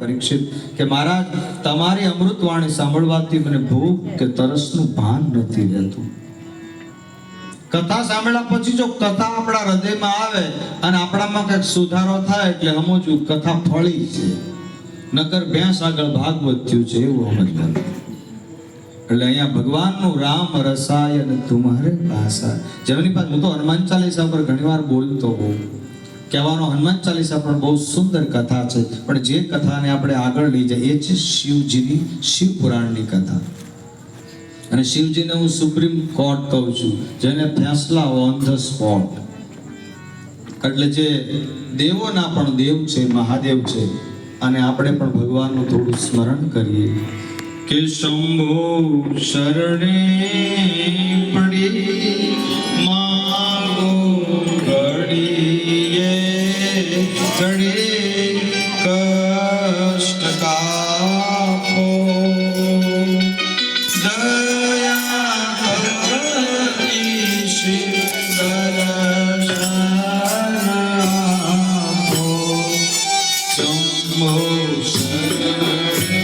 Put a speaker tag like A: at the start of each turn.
A: પરીક્ષિત કે મહારાજ તમારી અમૃતવાણી સાંભળવાથી મને ભૂખ કે તરસનું ભાન નથી રહેતું. કથા સાંભળ્યા પછી જો કથા આપણા હૃદયમાં આવે અને આપણામાં કંઈક સુધારો થાય એટલે સમજવું કથા ફળી છે, નકર ભેંસ આગળ ભાગવત થયું છે એવું સમજવાનું. એટલે અહીંયા ભગવાનનું રામ રસાયન તુમ્હારે પાસા. જેમની પાસે હું તો હનુમાન ચાલીસા પર ઘણીવાર બોલતો હોઉં, કહેવાનો હનુમાન ચાલીસા પણ બહુ સુંદર કથા છે, પણ જે કથાને આપણે આગળ લઈ જાય એ છે શિવજીની શિવ પુરાણની કથા. અને શિવજીને હું સુપ્રીમ કોર્ટ કહું છું, જેને ફેસલા ઓન ધ સ્પોટ. એટલે જે દેવોના પણ દેવ છે, મહાદેવ છે, અને આપણે પણ ભગવાનનું થોડું સ્મરણ કરીએ કે શંભો શરણે પડી માગો ઘડીએ ઘડી કષ્ટ કાપો દયા કરી શિવ દર્શન આપો. શંભો શરણે